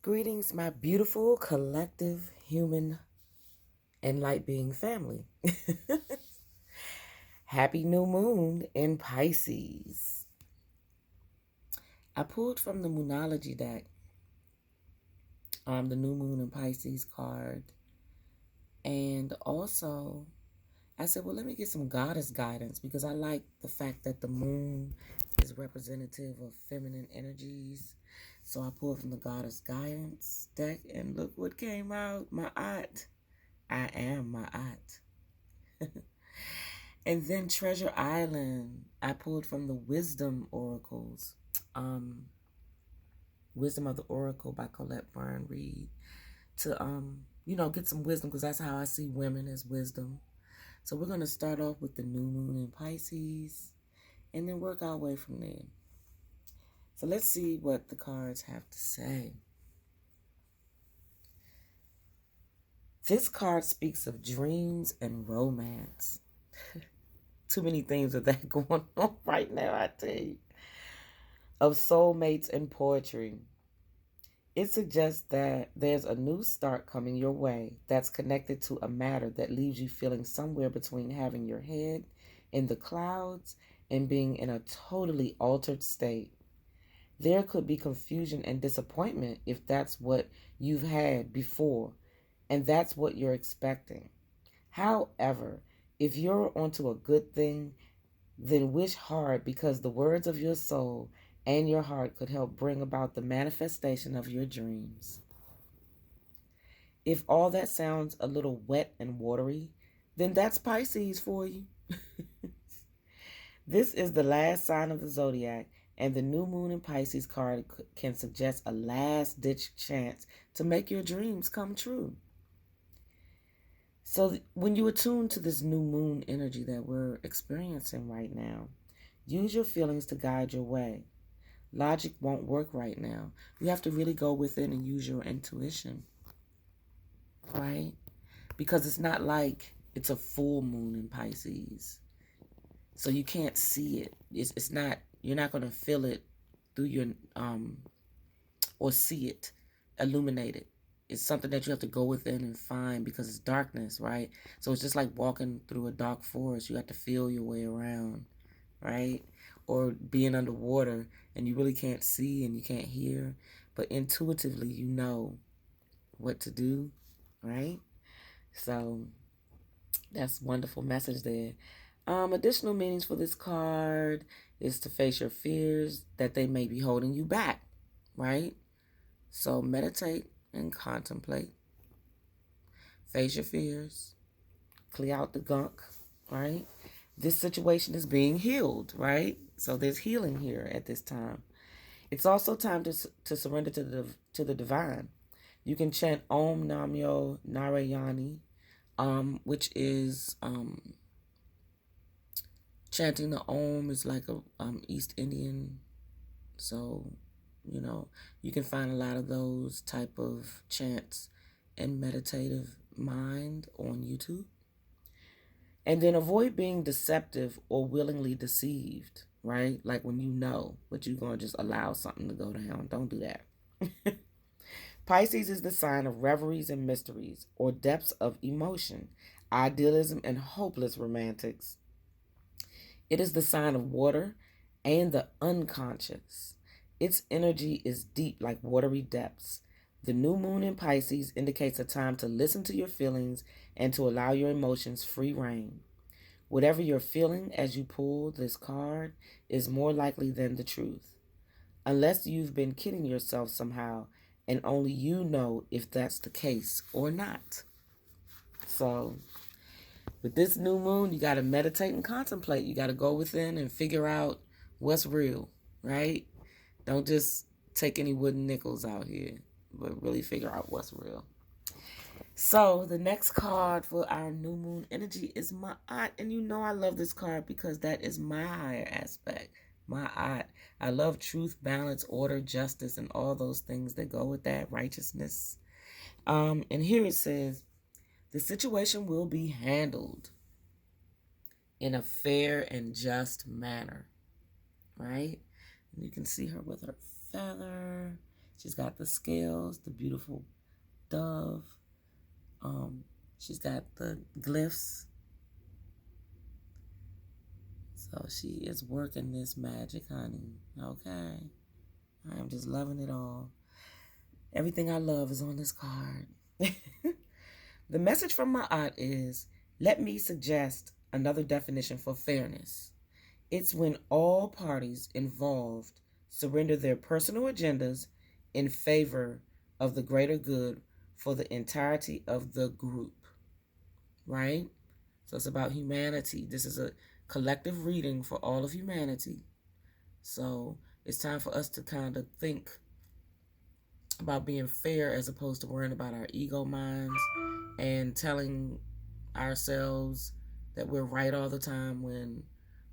Greetings, my beautiful collective human and light being family. Happy new moon in Pisces. I pulled from the Moonology deck the new moon in Pisces card. And also, I said, well, let me get some goddess guidance because I like the fact that the moon is representative of feminine energies. So I pulled from the goddess guidance deck and look what came out. My aunt. I am my aunt. And then Treasure Island, I pulled from the Wisdom Oracles. Wisdom of the Oracle by Colette Baron-Reid to, get some wisdom because that's how I see women as wisdom. So we're going to start off with the new moon in Pisces and then work our way from there. So let's see what the cards have to say. This card speaks of dreams and romance. Too many things of that going on right now, I tell you. Of soulmates and poetry. It suggests that there's a new start coming your way that's connected to a matter that leaves you feeling somewhere between having your head in the clouds and being in a totally altered state. There could be confusion and disappointment if that's what you've had before, and that's what you're expecting. However, if you're onto a good thing, then wish hard because the words of your soul and your heart could help bring about the manifestation of your dreams. If all that sounds a little wet and watery, then that's Pisces for you. This is the last sign of the zodiac, and the new moon in Pisces card can suggest a last-ditch chance to make your dreams come true. So when you attune to this new moon energy that we're experiencing right now, use your feelings to guide your way. Logic won't work right now. You have to really go within and use your intuition, right? Because it's not like it's a full moon in Pisces. So you can't see it. It's not, you're not going to feel it through your, or see it illuminated. It's something that you have to go within and find because it's darkness, right? So it's just like walking through a dark forest. You have to feel your way around, right? Or being underwater and you really can't see and you can't hear, but intuitively you know what to do, right? So that's a wonderful message there. Additional meanings for this card is to face your fears that they may be holding you back, right? So meditate and contemplate. Face your fears. Clear out the gunk, right? This situation is being healed, right? So there's healing here at this time. It's also time to surrender to the divine. You can chant Om Namyo Narayani, which is chanting the Om is like a East Indian. So, you can find a lot of those type of chants and meditative mind on YouTube. And then avoid being deceptive or willingly deceived, right? Like when you know, but you're going to just allow something to go down. Don't do that. Pisces is the sign of reveries and mysteries, or depths of emotion, idealism, and hopeless romantics. It is the sign of water and the unconscious. Its energy is deep like watery depths. The new moon in Pisces indicates a time to listen to your feelings and to allow your emotions free rein. Whatever you're feeling as you pull this card is more likely than the truth. Unless you've been kidding yourself somehow, and only you know if that's the case or not. So, with this new moon, you got to meditate and contemplate. You got to go within and figure out what's real, right? Don't just take any wooden nickels out here, but really figure out what's real. So the next card for our new moon energy is my aunt. And you know I love this card because that is my higher aspect. My aunt. I love truth, balance, order, justice, and all those things that go with that, righteousness. And here it says, the situation will be handled in a fair and just manner, right? And you can see her with her feather. She's got the scales, the beautiful dove. She's got the glyphs. So she is working this magic, honey. Okay. I am just loving it all. Everything I love is on this card. The message from my aunt is, let me suggest another definition for fairness. It's when all parties involved surrender their personal agendas in favor of the greater good for the entirety of the group. Right? So it's about humanity. This is a collective reading for all of humanity. So it's time for us to kind of think about being fair as opposed to worrying about our ego minds and telling ourselves that we're right all the time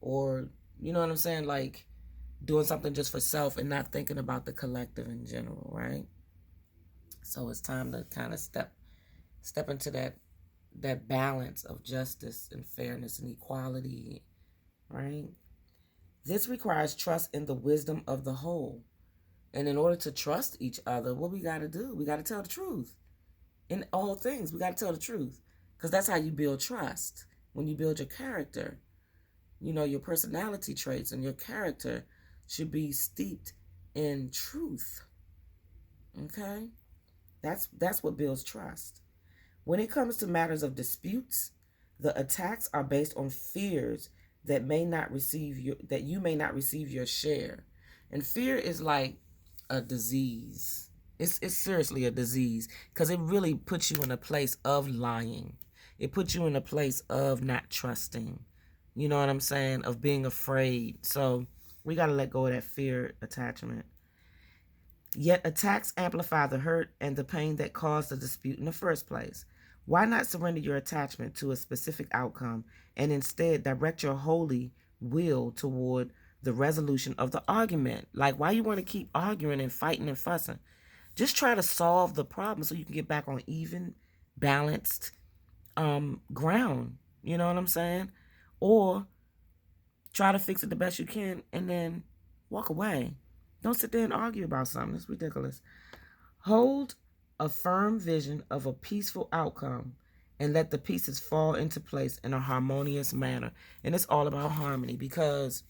or you know what I'm saying, like doing something just for self and not thinking about the collective in general, right? So it's time to kind of step into that balance of justice and fairness and equality, right? This requires trust in the wisdom of the whole. And in order to trust each other, what we got to do, we got to tell the truth. In all things, we got to tell the truth. Because that's how you build trust. When you build your character, you know, your personality traits and your character should be steeped in truth. Okay? That's what builds trust. When it comes to matters of disputes, the attacks are based on fears that you may not receive your share. And fear is like a disease. It's seriously a disease because it really puts you in a place of lying. It puts you in a place of not trusting. You know what I'm saying? Of being afraid. So we got to let go of that fear attachment. Yet attacks amplify the hurt and the pain that caused the dispute in the first place. Why not surrender your attachment to a specific outcome and instead direct your holy will toward the resolution of the argument? Like, why you want to keep arguing and fighting and fussing? Just try to solve the problem so you can get back on even, balanced ground. You know what I'm saying? Or try to fix it the best you can and then walk away. Don't sit there and argue about something. It's ridiculous. Hold a firm vision of a peaceful outcome and let the pieces fall into place in a harmonious manner. And it's all about harmony because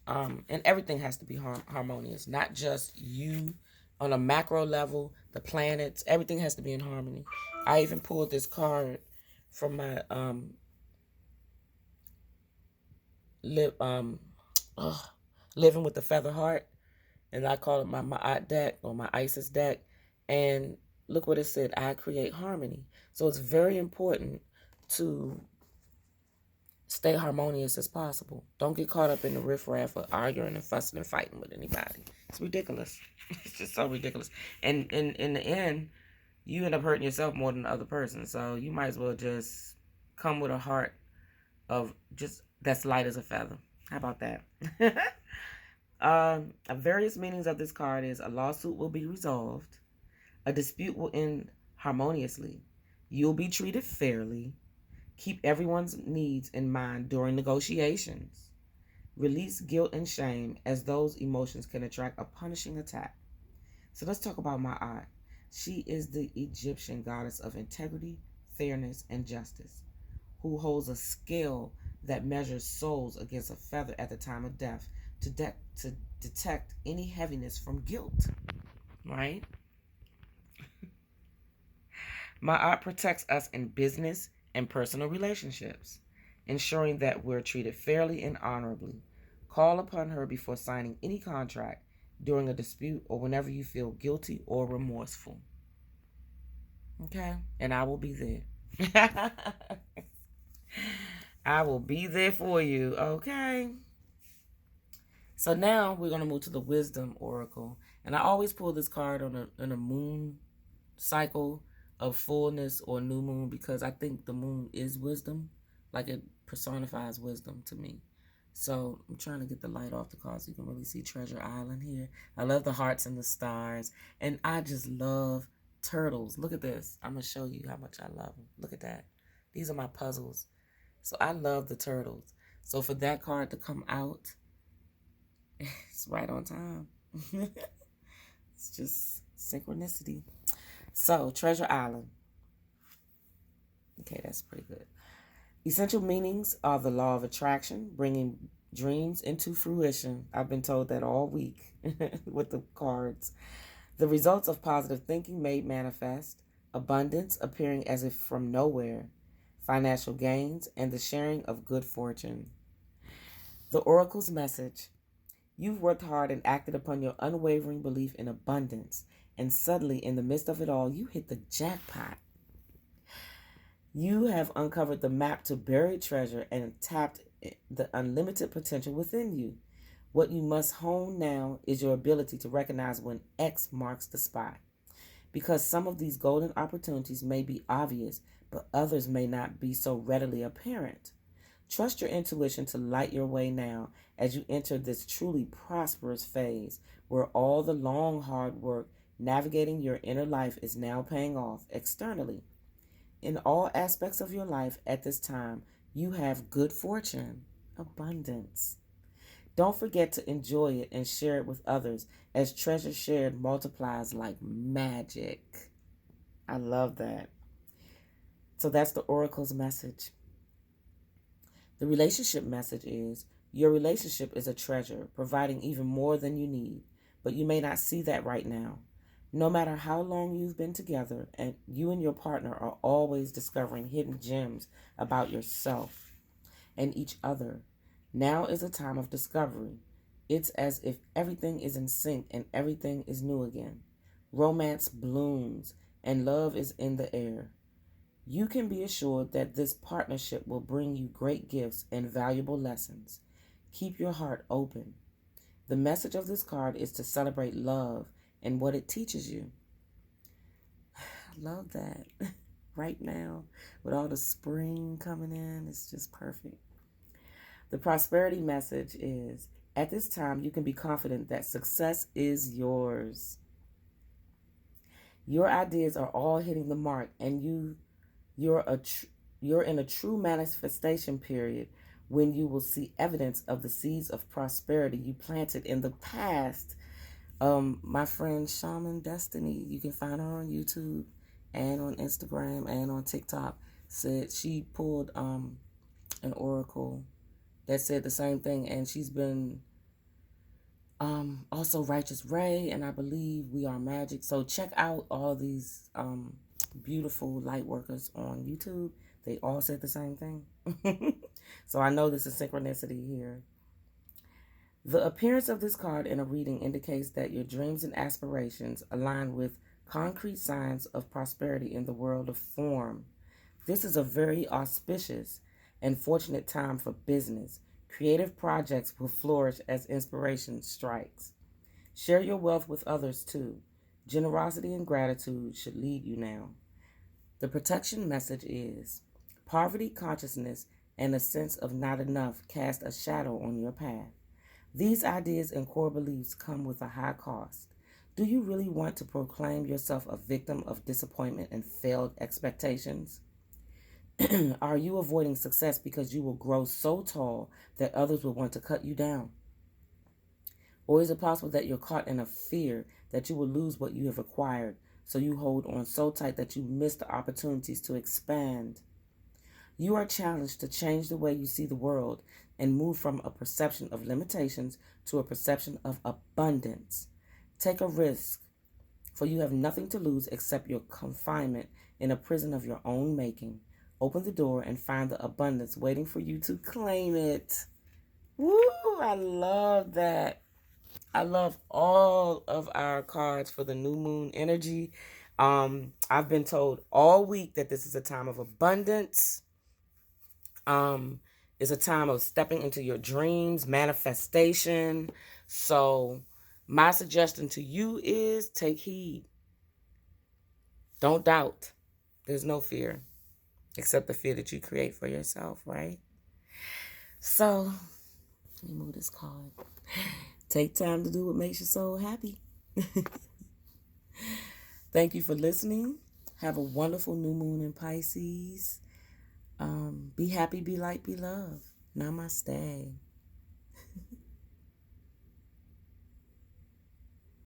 and everything has to be harmonious, not just you on a macro level, the planets, everything has to be in harmony. I even pulled this card from my Living with the Feather Heart, and I call it my Ma'at deck or my Isis deck. And look what it said, I create harmony. So it's very important to stay harmonious as possible. Don't get caught up in the riffraff of arguing and fussing and fighting with anybody. It's ridiculous. It's just so ridiculous. And in the end, you end up hurting yourself more than the other person. So you might as well just come with a heart of just that's light as a feather. How about that? Various meanings of this card is a lawsuit will be resolved. A dispute will end harmoniously. You'll be treated fairly. Keep everyone's needs in mind during negotiations. Release guilt and shame as those emotions can attract a punishing attack. So let's talk about my aunt. She is the Egyptian goddess of integrity, fairness, and justice, who holds a scale that measures souls against a feather at the time of death to detect any heaviness from guilt, right? My aunt protects us in business and personal relationships, ensuring that we're treated fairly and honorably. Call upon her before signing any contract during a dispute or whenever you feel guilty or remorseful. Okay? And I will be there. I will be there for you, okay? So now we're going to move to the Wisdom Oracle. And I always pull this card on a moon cycle of fullness or new moon because I think the moon is wisdom. Like it personifies wisdom to me. So I'm trying to get the light off the card so you can really see Treasure Island here. I love the hearts and the stars. And I just love turtles. Look at this. I'm going to show you how much I love them. Look at that. These are my puzzles. So I love the turtles. So for that card to come out, it's right on time. It's just synchronicity. So, Treasure Island. Okay, that's pretty good. Essential meanings are the law of attraction, bringing dreams into fruition. I've been told that all week with the cards. The results of positive thinking made manifest, abundance appearing as if from nowhere, financial gains, and the sharing of good fortune. The oracle's message. You've worked hard and acted upon your unwavering belief in abundance, and suddenly, in the midst of it all, you hit the jackpot. You have uncovered the map to buried treasure and tapped the unlimited potential within you. What you must hone now is your ability to recognize when X marks the spot. Because some of these golden opportunities may be obvious, but others may not be so readily apparent. Trust your intuition to light your way now as you enter this truly prosperous phase where all the long, hard work navigating your inner life is now paying off externally. In all aspects of your life at this time, you have good fortune, abundance. Don't forget to enjoy it and share it with others, as treasure shared multiplies like magic. I love that. So that's the oracle's message. The relationship message is your relationship is a treasure, providing even more than you need, but you may not see that right now. No matter how long you've been together, and you and your partner are always discovering hidden gems about yourself and each other. Now is a time of discovery. It's as if everything is in sync and everything is new again. Romance blooms and love is in the air. You can be assured that this partnership will bring you great gifts and valuable lessons. Keep your heart open. The message of this card is to celebrate love and what it teaches you. I love that. Right now, with all the spring coming in, it's just perfect. The prosperity message is, at this time, you can be confident that success is yours. Your ideas are all hitting the mark, and you're in a true manifestation period when you will see evidence of the seeds of prosperity you planted in the past. My friend Shaman Destiny, you can find her on YouTube and on Instagram and on TikTok, said she pulled an oracle that said the same thing, and she's been also Righteous Ray, and I believe We Are Magic. So check out all these beautiful light workers on YouTube. They all said the same thing. So I know this is synchronicity here. The appearance of this card in a reading indicates that your dreams and aspirations align with concrete signs of prosperity in the world of form. This is a very auspicious and fortunate time for business. Creative projects will flourish as inspiration strikes. Share your wealth with others too. Generosity and gratitude should lead you now. The protection message is poverty consciousness and a sense of not enough cast a shadow on your path. These ideas and core beliefs come with a high cost. Do you really want to proclaim yourself a victim of disappointment and failed expectations? Are you avoiding success because you will grow so tall that others will want to cut you down? Or is it possible that you're caught in a fear that you will lose what you have acquired, so you hold on so tight that you miss the opportunities to expand? You are challenged to change the way you see the world and move from a perception of limitations to a perception of abundance. Take a risk, for you have nothing to lose except your confinement in a prison of your own making. Open the door and find the abundance waiting for you to claim it. Woo! I love that. I love all of our cards for the new moon energy. I've been told all week that this is a time of abundance. It's a time of stepping into your dreams, manifestation. So my suggestion to you is take heed. Don't doubt. There's no fear except the fear that you create for yourself, right? So let me move this card. Take time to do what makes your soul happy. Thank you for listening. Have a wonderful new moon in Pisces. Be happy, be light, be love. Namaste.